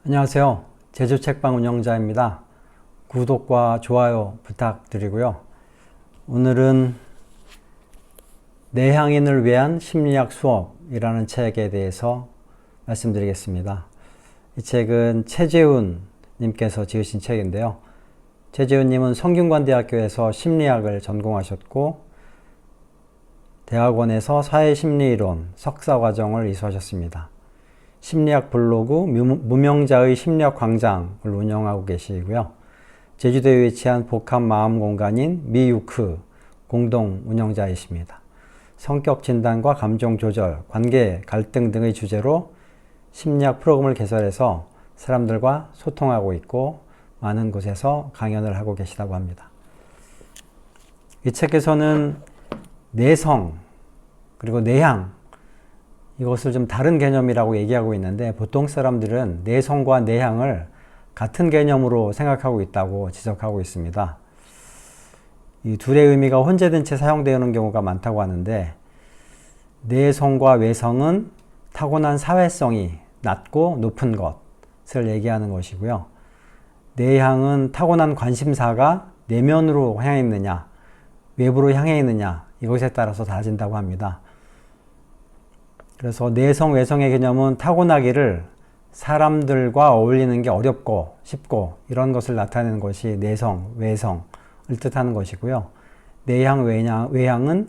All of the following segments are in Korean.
안녕하세요. 제주책방 운영자입니다. 구독과 좋아요 부탁드리고요. 오늘은 내향인을 위한 심리학 수업이라는 책에 대해서 말씀드리겠습니다. 이 책은 최재훈 님께서 지으신 책인데요. 최재훈 님은 성균관대학교에서 심리학을 전공하셨고 대학원에서 사회심리이론 석사과정을 이수하셨습니다. 심리학 블로그 무명자의 심리학 광장을 운영하고 계시고요. 제주도에 위치한 복합 마음 공간인 미유크 공동 운영자이십니다. 성격 진단과 감정 조절, 관계 갈등 등의 주제로 심리학 프로그램을 개설해서 사람들과 소통하고 있고 많은 곳에서 강연을 하고 계시다고 합니다. 이 책에서는 내성 그리고 내향 이것을 좀 다른 개념이라고 얘기하고 있는데 보통 사람들은 내성과 내향을 같은 개념으로 생각하고 있다고 지적하고 있습니다. 이 둘의 의미가 혼재된 채 사용되는 경우가 많다고 하는데 내성과 외성은 타고난 사회성이 낮고 높은 것을 얘기하는 것이고요. 내향은 타고난 관심사가 내면으로 향해 있느냐 외부로 향해 있느냐 이것에 따라서 달라진다고 합니다. 그래서 내성, 외성의 개념은 타고나기를 사람들과 어울리는 게 어렵고 쉽고 이런 것을 나타내는 것이 내성, 외성을 뜻하는 것이고요. 내향, 외향은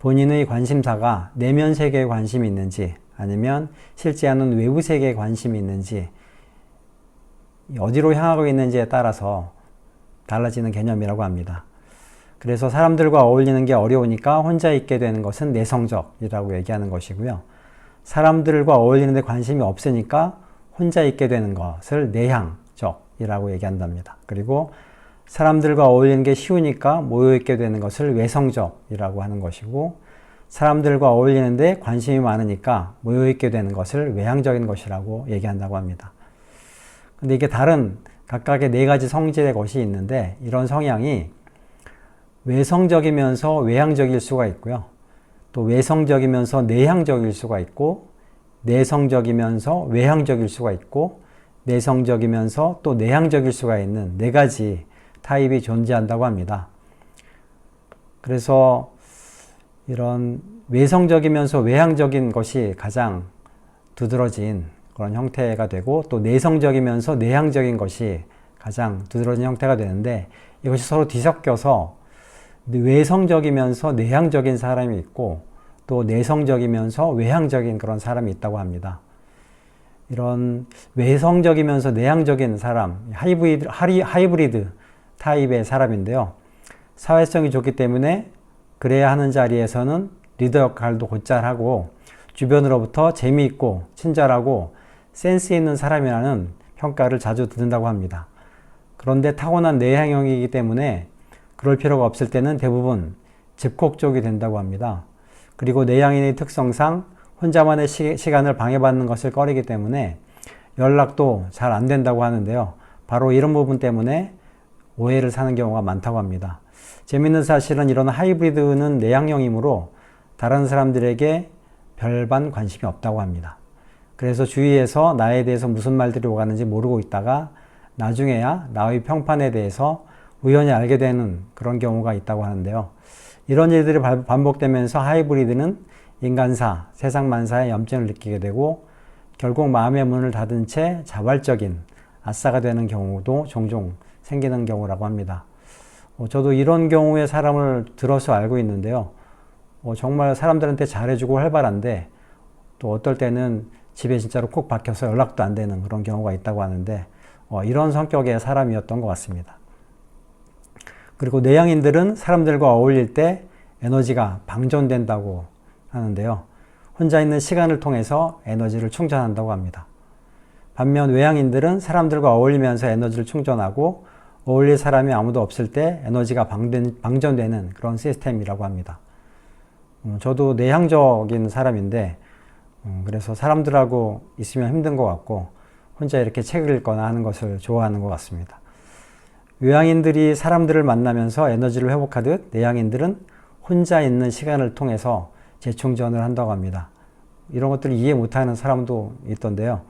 본인의 관심사가 내면 세계에 관심이 있는지 아니면 실제 하는 외부 세계에 관심이 있는지 어디로 향하고 있는지에 따라서 달라지는 개념이라고 합니다. 그래서 사람들과 어울리는 게 어려우니까 혼자 있게 되는 것은 내성적이라고 얘기하는 것이고요. 사람들과 어울리는 데 관심이 없으니까 혼자 있게 되는 것을 내향적이라고 얘기한답니다. 그리고 사람들과 어울리는 게 쉬우니까 모여있게 되는 것을 외성적이라고 하는 것이고 사람들과 어울리는데 관심이 많으니까 모여있게 되는 것을 외향적인 것이라고 얘기한다고 합니다. 근데 이게 다른 각각의 네 가지 성질의 것이 있는데 이런 성향이 외성적이면서 외향적일 수가 있고요. 또 외성적이면서 내향적일 수가 있고 내성적이면서 외향적일 수가 있고 내성적이면서 또 내향적일 수가 있는 네 가지 타입이 존재한다고 합니다. 그래서 이런 외성적이면서 외향적인 것이 가장 두드러진 그런 형태가 되고 또 내성적이면서 내향적인 것이 가장 두드러진 형태가 되는데 이것이 서로 뒤섞여서 외성적이면서 내향적인 사람이 있고 또 내성적이면서 외향적인 그런 사람이 있다고 합니다. 이런 외성적이면서 내향적인 사람, 하이브리드 타입의 사람인데요. 사회성이 좋기 때문에 그래야 하는 자리에서는 리더 역할도 곧잘 하고 주변으로부터 재미있고 친절하고 센스 있는 사람이라는 평가를 자주 듣는다고 합니다. 그런데 타고난 내향형이기 때문에 그럴 필요가 없을 때는 대부분 집콕족이 된다고 합니다. 그리고 내향인의 특성상 혼자만의 시간을 방해받는 것을 꺼리기 때문에 연락도 잘 안 된다고 하는데요. 바로 이런 부분 때문에 오해를 사는 경우가 많다고 합니다. 재밌는 사실은 이런 하이브리드는 내향형이므로 다른 사람들에게 별반 관심이 없다고 합니다. 그래서 주위에서 나에 대해서 무슨 말들이 오가는지 모르고 있다가 나중에야 나의 평판에 대해서 우연히 알게 되는 그런 경우가 있다고 하는데요. 이런 일들이 반복되면서 하이브리드는 인간사, 세상만사에 염증을 느끼게 되고 결국 마음의 문을 닫은 채 자발적인 아싸가 되는 경우도 종종 생기는 경우라고 합니다. 저도 이런 경우의 사람을 들어서 알고 있는데요. 정말 사람들한테 잘해주고 활발한데 또 어떨 때는 집에 진짜로 콕 박혀서 연락도 안 되는 그런 경우가 있다고 하는데 이런 성격의 사람이었던 것 같습니다. 그리고 내향인들은 사람들과 어울릴 때 에너지가 방전된다고 하는데요. 혼자 있는 시간을 통해서 에너지를 충전한다고 합니다. 반면 외향인들은 사람들과 어울리면서 에너지를 충전하고 어울릴 사람이 아무도 없을 때 에너지가 방전되는 그런 시스템이라고 합니다. 저도 내향적인 사람인데 그래서 사람들하고 있으면 힘든 것 같고 혼자 이렇게 책을 읽거나 하는 것을 좋아하는 것 같습니다. 외향인들이 사람들을 만나면서 에너지를 회복하듯 내향인들은 혼자 있는 시간을 통해서 재충전을 한다고 합니다. 이런 것들을 이해 못하는 사람도 있던데요.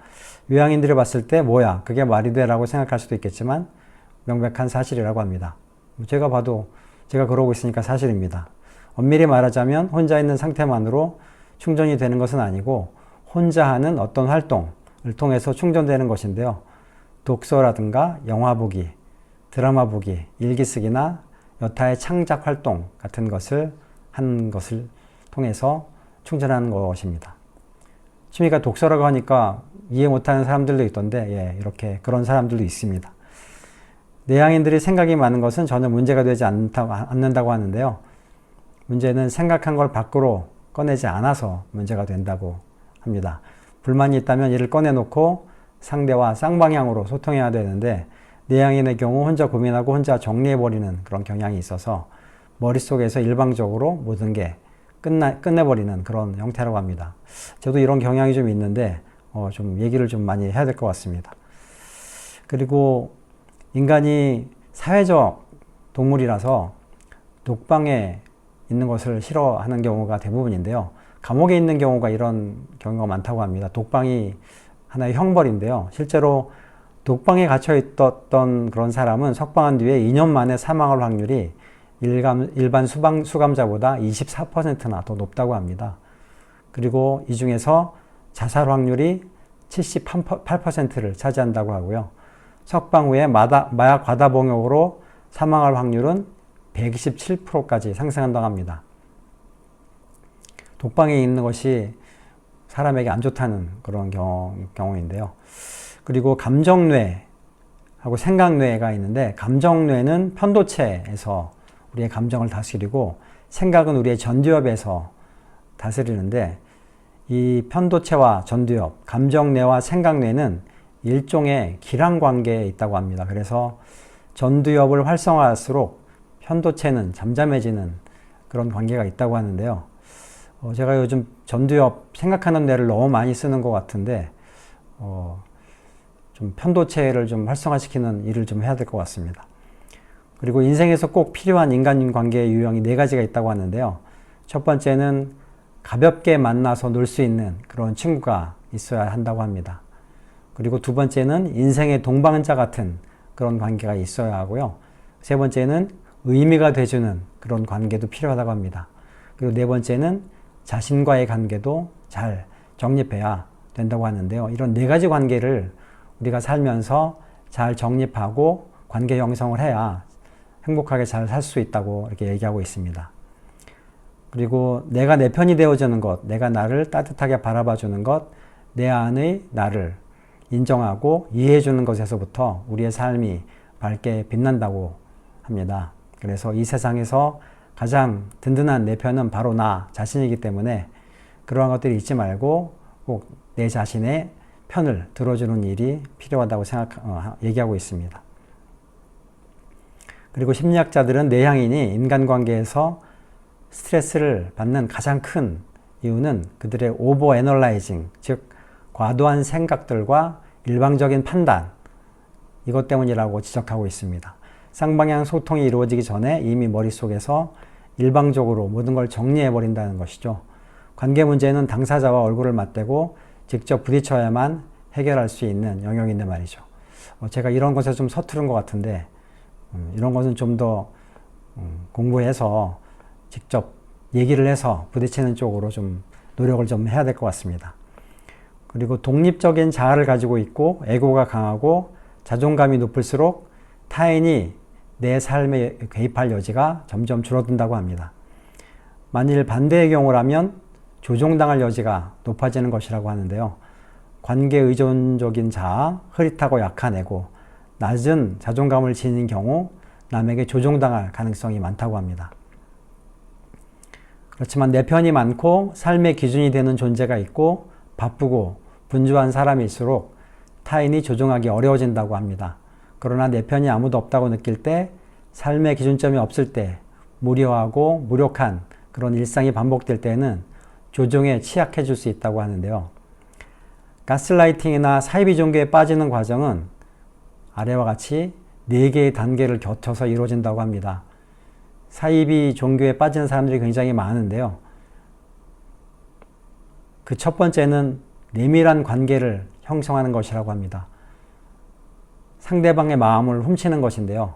외향인들이 봤을 때 뭐야 그게 말이 돼 라고 생각할 수도 있겠지만 명백한 사실이라고 합니다. 제가 봐도 제가 그러고 있으니까 사실입니다. 엄밀히 말하자면 혼자 있는 상태만으로 충전이 되는 것은 아니고 혼자 하는 어떤 활동을 통해서 충전되는 것인데요. 독서라든가 영화 보기, 드라마 보기, 일기 쓰기나 여타의 창작 활동 같은 것을 하는 것을 통해서 충전하는 것입니다. 취미가 독서라고 하니까 이해 못하는 사람들도 있던데 이렇게 그런 사람들도 있습니다. 내향인들이 생각이 많은 것은 전혀 문제가 되지 않는다고 하는데요. 문제는 생각한 걸 밖으로 꺼내지 않아서 문제가 된다고 합니다. 불만이 있다면 이를 꺼내놓고 상대와 쌍방향으로 소통해야 되는데 내향인의 경우 혼자 고민하고 혼자 정리해버리는 그런 경향이 있어서 머릿속에서 일방적으로 모든 게 끝내버리는 그런 형태라고 합니다. 저도 이런 경향이 좀 있는데 좀 얘기를 좀 많이 해야 될 것 같습니다. 그리고 인간이 사회적 동물이라서 독방에 있는 것을 싫어하는 경우가 대부분인데요. 감옥에 있는 경우가 이런 경우가 많다고 합니다. 독방이 하나의 형벌인데요. 실제로 독방에 갇혀 있었던 그런 사람은 석방한 뒤에 2년 만에 사망할 확률이 일반 수감자보다 24%나 더 높다고 합니다. 그리고 이 중에서 자살 확률이 78%를 차지한다고 하고요. 석방 후에 마약 과다복용으로 사망할 확률은 127%까지 상승한다고 합니다. 독방에 있는 것이 사람에게 안 좋다는 그런 경우인데요. 그리고 감정뇌하고 생각뇌가 있는데 감정뇌는 편도체에서 우리의 감정을 다스리고 생각은 우리의 전두엽에서 다스리는데 이 편도체와 전두엽, 감정뇌와 생각뇌는 일종의 기란관계에 있다고 합니다. 그래서 전두엽을 활성화할수록 편도체는 잠잠해지는 그런 관계가 있다고 하는데요. 제가 요즘 전두엽 생각하는 뇌를 너무 많이 쓰는 것 같은데 좀 편도체를 좀 활성화시키는 일을 좀 해야 될 것 같습니다. 그리고 인생에서 꼭 필요한 인간관계의 유형이 4가지가 있다고 하는데요. 첫 번째는 가볍게 만나서 놀 수 있는 그런 친구가 있어야 한다고 합니다. 그리고 두 번째는 인생의 동반자 같은 그런 관계가 있어야 하고요. 세 번째는 의미가 돼주는 그런 관계도 필요하다고 합니다. 그리고 네 번째는 자신과의 관계도 잘 정립해야 된다고 하는데요. 이런 4가지 관계를 우리가 살면서 잘 정립하고 관계 형성을 해야 행복하게 잘 살 수 있다고 이렇게 얘기하고 있습니다. 그리고 내가 내 편이 되어주는 것, 내가 나를 따뜻하게 바라봐주는 것, 내 안의 나를 인정하고 이해해주는 것에서부터 우리의 삶이 밝게 빛난다고 합니다. 그래서 이 세상에서 가장 든든한 내 편은 바로 나 자신이기 때문에 그러한 것들을 잊지 말고 꼭 내 자신의 편을 들어주는 일이 필요하다고 얘기하고 있습니다. 그리고 심리학자들은 내향인이 인간관계에서 스트레스를 받는 가장 큰 이유는 그들의 오버 애널라이징, 즉 과도한 생각들과 일방적인 판단, 이것 때문이라고 지적하고 있습니다. 쌍방향 소통이 이루어지기 전에 이미 머릿속에서 일방적으로 모든 걸 정리해버린다는 것이죠. 관계 문제는 당사자와 얼굴을 맞대고 직접 부딪혀야만 해결할 수 있는 영역인데 말이죠. 제가 이런 것에 좀 서투른 것 같은데 이런 것은 좀 더 공부해서 직접 얘기를 해서 부딪히는 쪽으로 좀 노력을 좀 해야 될 것 같습니다. 그리고 독립적인 자아를 가지고 있고 에고가 강하고 자존감이 높을수록 타인이 내 삶에 개입할 여지가 점점 줄어든다고 합니다. 만일 반대의 경우라면 조종당할 여지가 높아지는 것이라고 하는데요. 관계 의존적인 자아, 흐릿하고 약한 에고, 낮은 자존감을 지닌 경우 남에게 조종당할 가능성이 많다고 합니다. 그렇지만 내 편이 많고 삶의 기준이 되는 존재가 있고 바쁘고 분주한 사람일수록 타인이 조종하기 어려워진다고 합니다. 그러나 내 편이 아무도 없다고 느낄 때, 삶의 기준점이 없을 때, 무료하고 무력한 그런 일상이 반복될 때는 조종에 취약해질 수 있다고 하는데요. 가스라이팅이나 사이비 종교에 빠지는 과정은 아래와 같이 4개의 단계를 거쳐서 이루어진다고 합니다. 사이비 종교에 빠지는 사람들이 굉장히 많은데요. 그 첫 번째는 내밀한 관계를 형성하는 것이라고 합니다. 상대방의 마음을 훔치는 것인데요.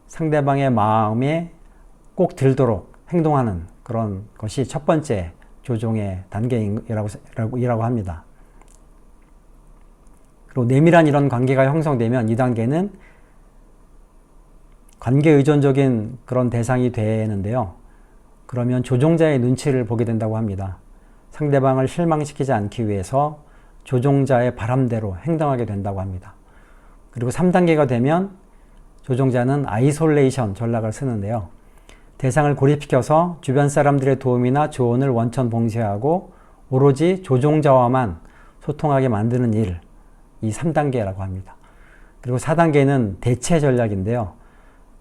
상대방의 마음에 꼭 들도록 행동하는 그런 것이 첫 번째 조종의 단계이라고 합니다. 그리고 내밀한 이런 관계가 형성되면 2단계는 관계 의존적인 그런 대상이 되는데요. 그러면 조종자의 눈치를 보게 된다고 합니다. 상대방을 실망시키지 않기 위해서 조종자의 바람대로 행동하게 된다고 합니다. 그리고 3단계가 되면 조종자는 아이솔레이션 전략을 쓰는데요. 대상을 고립시켜서 주변 사람들의 도움이나 조언을 원천 봉쇄하고 오로지 조종자와만 소통하게 만드는 일, 이 3단계라고 합니다. 그리고 4단계는 대체 전략인데요.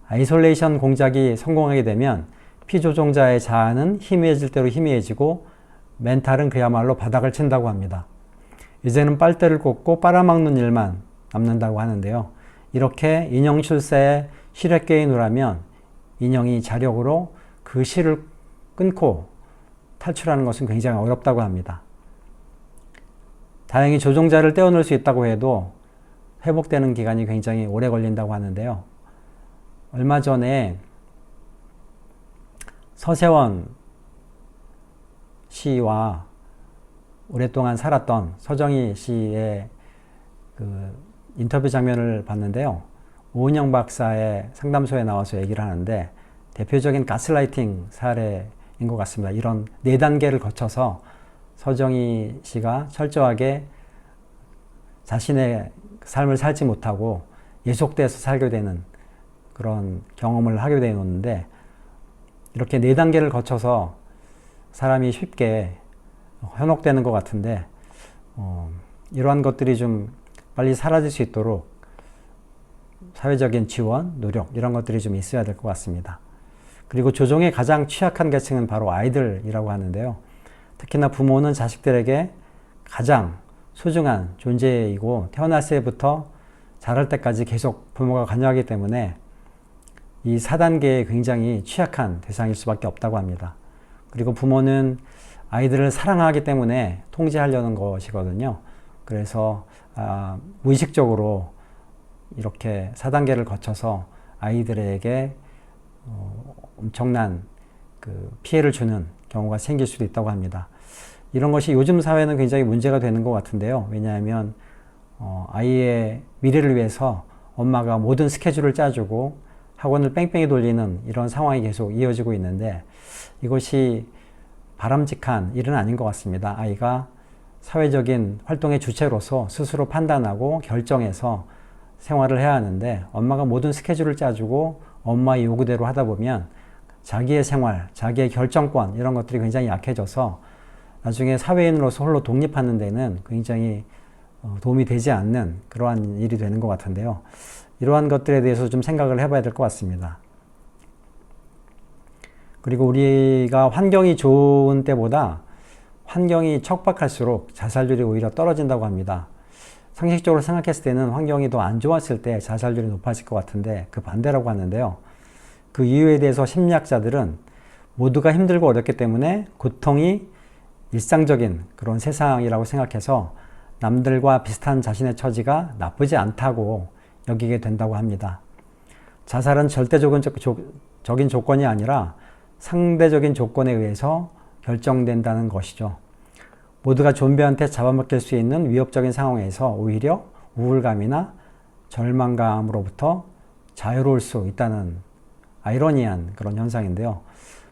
아이솔레이션 공작이 성공하게 되면 피조종자의 자아는 희미해질 대로 희미해지고 멘탈은 그야말로 바닥을 친다고 합니다. 이제는 빨대를 꽂고 빨아먹는 일만 남는다고 하는데요. 이렇게 인형 출세에 실에 꿰이노라면 인형이 자력으로 그 실을 끊고 탈출하는 것은 굉장히 어렵다고 합니다. 다행히 조종자를 떼어놓을 수 있다고 해도 회복되는 기간이 굉장히 오래 걸린다고 하는데요. 얼마 전에 서세원 씨와 오랫동안 살았던 서정희 씨의 그 인터뷰 장면을 봤는데요. 오은영 박사의 상담소에 나와서 얘기를 하는데 대표적인 가스라이팅 사례인 것 같습니다. 이런 4단계를 거쳐서 서정희 씨가 철저하게 자신의 삶을 살지 못하고 예속돼서 살게 되는 그런 경험을 하게 되었는데 이렇게 4단계를 거쳐서 사람이 쉽게 현혹되는 것 같은데 이러한 것들이 좀 빨리 사라질 수 있도록 사회적인 지원, 노력 이런 것들이 좀 있어야 될 것 같습니다. 그리고 조종의 가장 취약한 계층은 바로 아이들이라고 하는데요. 특히나 부모는 자식들에게 가장 소중한 존재이고 태어났을 때부터 자랄 때까지 계속 부모가 관여하기 때문에 이 4단계에 굉장히 취약한 대상일 수밖에 없다고 합니다. 그리고 부모는 아이들을 사랑하기 때문에 통제하려는 것이거든요. 그래서 무의식적으로 이렇게 4단계를 거쳐서 아이들에게 엄청난 그 피해를 주는 경우가 생길 수도 있다고 합니다. 이런 것이 요즘 사회는 굉장히 문제가 되는 것 같은데요. 왜냐하면 아이의 미래를 위해서 엄마가 모든 스케줄을 짜주고 학원을 뺑뺑이 돌리는 이런 상황이 계속 이어지고 있는데 이것이 바람직한 일은 아닌 것 같습니다. 아이가 사회적인 활동의 주체로서 스스로 판단하고 결정해서 생활을 해야 하는데 엄마가 모든 스케줄을 짜주고 엄마의 요구대로 하다 보면 자기의 생활, 자기의 결정권 이런 것들이 굉장히 약해져서 나중에 사회인으로서 홀로 독립하는 데는 굉장히 도움이 되지 않는 그러한 일이 되는 것 같은데요. 이러한 것들에 대해서 좀 생각을 해봐야 될 것 같습니다. 그리고 우리가 환경이 좋은 때보다 환경이 척박할수록 자살률이 오히려 떨어진다고 합니다. 상식적으로 생각했을 때는 환경이 더 안 좋았을 때 자살률이 높아질 것 같은데 그 반대라고 하는데요. 그 이유에 대해서 심리학자들은 모두가 힘들고 어렵기 때문에 고통이 일상적인 그런 세상이라고 생각해서 남들과 비슷한 자신의 처지가 나쁘지 않다고 여기게 된다고 합니다. 자살은 절대적인 조건이 아니라 상대적인 조건에 의해서 결정된다는 것이죠. 모두가 좀비한테 잡아먹힐 수 있는 위협적인 상황에서 오히려 우울감이나 절망감으로부터 자유로울 수 있다는 아이러니한 그런 현상인데요.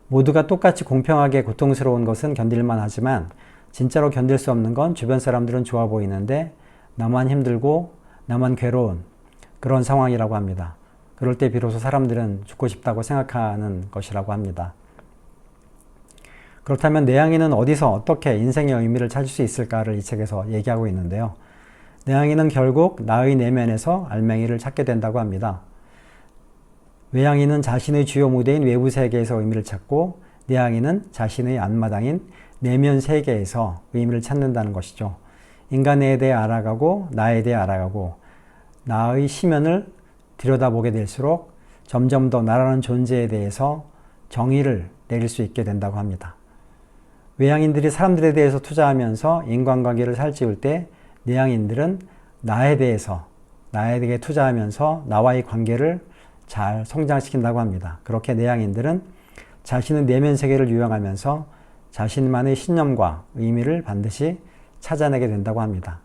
모두가 똑같이 공평하게 고통스러운 것은 견딜만 하지만 진짜로 견딜 수 없는 건 주변 사람들은 좋아 보이는데 나만 힘들고 나만 괴로운 그런 상황이라고 합니다. 그럴 때 비로소 사람들은 죽고 싶다고 생각하는 것이라고 합니다. 그렇다면 내향인은 어디서 어떻게 인생의 의미를 찾을 수 있을까를 이 책에서 얘기하고 있는데요. 내향인은 결국 나의 내면에서 알맹이를 찾게 된다고 합니다. 외향인은 자신의 주요 무대인 외부 세계에서 의미를 찾고 내향인은 자신의 앞마당인 내면 세계에서 의미를 찾는다는 것이죠. 인간에 대해 알아가고 나에 대해 알아가고 나의 시면을 들여다보게 될수록 점점 더 나라는 존재에 대해서 정의를 내릴 수 있게 된다고 합니다. 외향인들이 사람들에 대해서 투자하면서 인간관계를 살찌울 때 내향인들은 나에 대해 투자하면서 나와의 관계를 잘 성장시킨다고 합니다. 그렇게 내향인들은 자신의 내면 세계를 유영하면서 자신만의 신념과 의미를 반드시 찾아내게 된다고 합니다.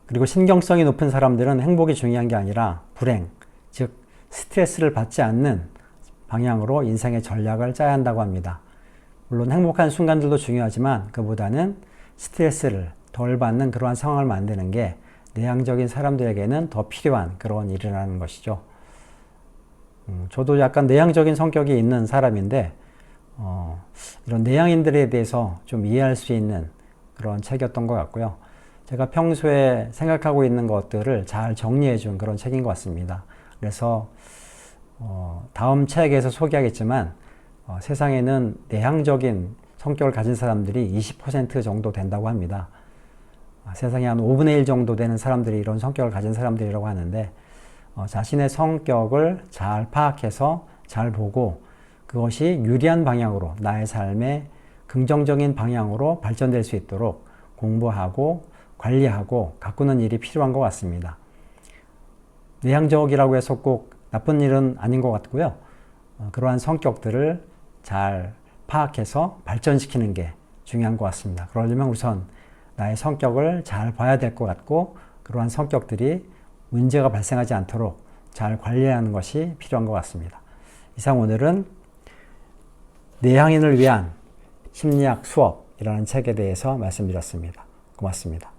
그리고 신경성이 높은 사람들은 행복이 중요한 게 아니라 불행, 즉 스트레스를 받지 않는 방향으로 인생의 전략을 짜야 한다고 합니다. 물론 행복한 순간들도 중요하지만 그보다는 스트레스를 덜 받는 그러한 상황을 만드는 게 내향적인 사람들에게는 더 필요한 그런 일이라는 것이죠. 저도 약간 내향적인 성격이 있는 사람인데 이런 내향인들에 대해서 좀 이해할 수 있는 그런 책이었던 것 같고요. 제가 평소에 생각하고 있는 것들을 잘 정리해 준 그런 책인 것 같습니다. 그래서 다음 책에서 소개하겠지만 세상에는 내향적인 성격을 가진 사람들이 20% 정도 된다고 합니다. 세상에 한 5분의 1 정도 되는 사람들이 이런 성격을 가진 사람들이라고 하는데 자신의 성격을 잘 파악해서 잘 보고 그것이 유리한 방향으로 나의 삶의 긍정적인 방향으로 발전될 수 있도록 공부하고 관리하고 가꾸는 일이 필요한 것 같습니다. 내향적이라고 해서 꼭 나쁜 일은 아닌 것 같고요. 그러한 성격들을 잘 파악해서 발전시키는 게 중요한 것 같습니다. 그러려면 우선 나의 성격을 잘 봐야 될 것 같고 그러한 성격들이 문제가 발생하지 않도록 잘 관리하는 것이 필요한 것 같습니다. 이상 오늘은 내향인을 위한 심리학 수업이라는 책에 대해서 말씀드렸습니다. 고맙습니다.